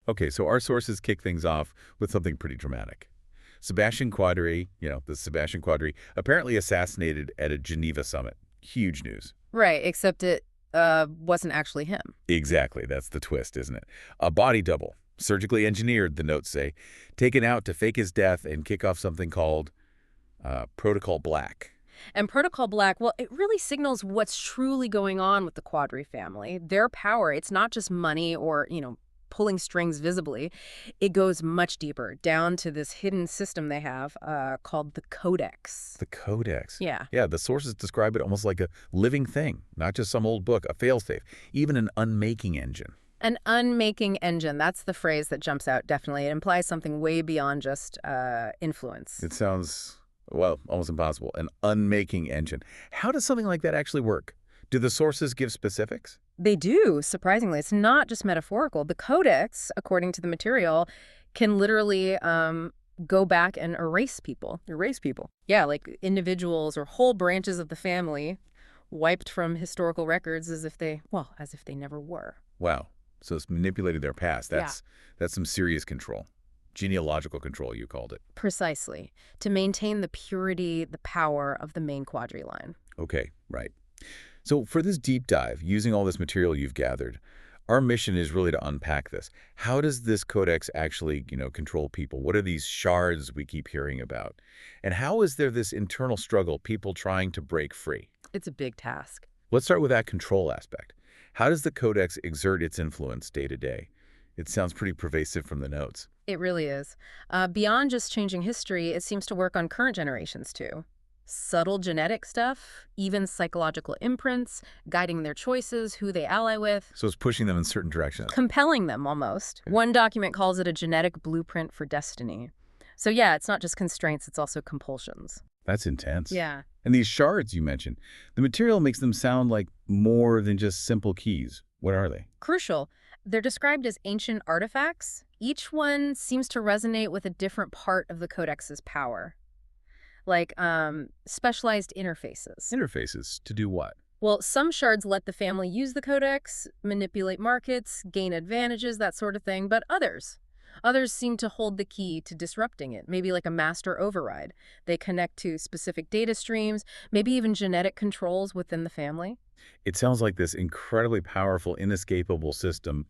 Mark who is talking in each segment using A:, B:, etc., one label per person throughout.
A: Okay, so our sources kick things off with something pretty dramatic. Sebastian Quadri, the Sebastian Quadri, apparently assassinated at a Geneva summit. Huge news.
B: Right, except it wasn't actually him.
A: Exactly, that's the twist, isn't it? A body double, surgically engineered, the notes say, taken out to fake his death and kick off something called Protocol Black.
B: And Protocol Black, well, it really signals what's truly going on with the Quadri family. Their power, it's not just money or, pulling strings visibly. It goes much deeper, down to this hidden system they have called the Codex.
A: The Codex.
B: Yeah.
A: Yeah, the sources describe it almost like a living thing, not just some old book, a failsafe, even an unmaking engine.
B: An unmaking engine, that's the phrase that jumps out, definitely. It implies something way beyond just influence.
A: It sounds, well, almost impossible. An unmaking engine. How does something like that actually work? Do the sources give specifics?
B: They do, surprisingly. It's not just metaphorical. The Codex, according to the material, can literally go back and erase people.
A: Erase people.
B: Yeah, like individuals or whole branches of the family wiped from historical records as if they never were.
A: Wow. So it's manipulated their past. That's some serious control. Genealogical control, you called it.
B: Precisely. To maintain the purity, the power of the main Quadri line.
A: Okay, right. So for this deep dive, using all this material you've gathered, our mission is really to unpack this. How does this codex actually, control people? What are these shards we keep hearing about? And how is there this internal struggle, people trying to break free?
B: It's a big task.
A: Let's start with that control aspect. How does the codex exert its influence day to day? It sounds pretty pervasive from the notes.
B: It really is. Beyond just changing history, it seems to work on current generations, too. Subtle genetic stuff, even psychological imprints, guiding their choices, who they ally with.
A: So it's pushing them in certain directions.
B: Compelling them, almost.
A: Okay.
B: One document calls it a genetic blueprint for destiny. So yeah, it's not just constraints, it's also compulsions.
A: That's intense.
B: Yeah.
A: And these shards you mentioned, the material makes them sound like more than just simple keys. What are they?
B: Crucial. They're described as ancient artifacts. Each one seems to resonate with a different part of the Codex's power. Like specialized interfaces.
A: Interfaces to do what?
B: Well, some shards let the family use the Codex, manipulate markets, gain advantages, that sort of thing, but others seem to hold the key to disrupting it, maybe like a master override. They connect to specific data streams, maybe even genetic controls within the family.
A: It sounds like this incredibly powerful, inescapable system.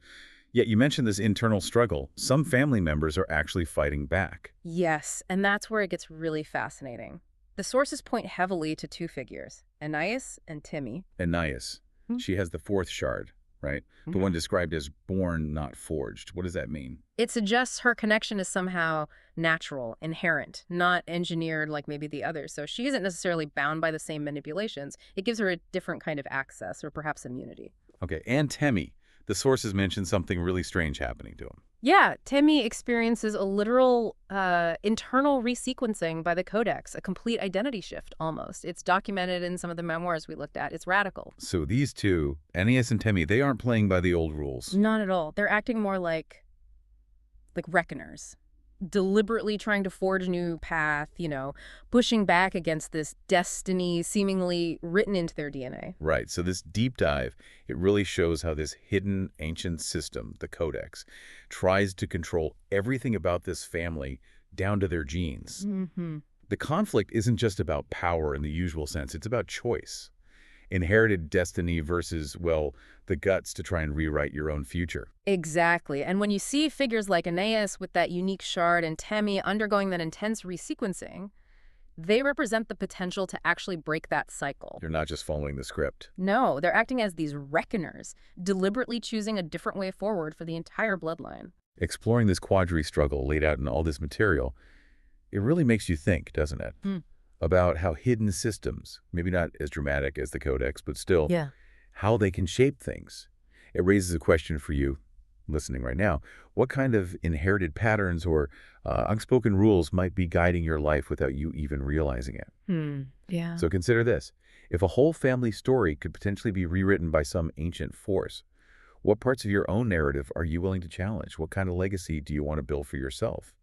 A: Yet you mentioned this internal struggle. Some family members are actually fighting back.
B: Yes, and that's where it gets really fascinating. The sources point heavily to two figures, Anais and Timmy.
A: Anais. She has the fourth shard, right? The one described as born, not forged. What does that mean?
B: It suggests her connection is somehow natural, inherent, not engineered like maybe the others. So she isn't necessarily bound by the same manipulations. It gives her a different kind of access or perhaps immunity.
A: Okay, and Temmie. The sources mention something really strange happening to him.
B: Yeah, Timmy experiences a literal internal resequencing by the Codex, a complete identity shift almost. It's documented in some of the memoirs we looked at. It's radical.
A: So these two, Anais and Temmie, they aren't playing by the old rules.
B: Not at all. They're acting more like reckoners, deliberately trying to forge a new path, pushing back against this destiny seemingly written into their DNA.
A: Right. So this deep dive, it really shows how this hidden ancient system, the Codex, tries to control everything about this family down to their genes.
B: Mm-hmm.
A: The conflict isn't just about power in the usual sense. It's about choice. Inherited destiny versus, well, the guts to try and rewrite your own future.
B: Exactly. And when you see figures like Anais with that unique shard and Temmie undergoing that intense resequencing, they represent the potential to actually break that cycle.
A: You're not just following the script.
B: No, they're acting as these reckoners, deliberately choosing a different way forward for the entire bloodline.
A: Exploring this Quadri struggle laid out in all this material, it really makes you think, doesn't it? About how hidden systems, maybe not as dramatic as the Codex, but still, how they can shape things. It raises a question for you, listening right now. What kind of inherited patterns or unspoken rules might be guiding your life without you even realizing it?
B: Yeah.
A: So consider this. If a whole family story could potentially be rewritten by some ancient force, what parts of your own narrative are you willing to challenge? What kind of legacy do you want to build for yourself?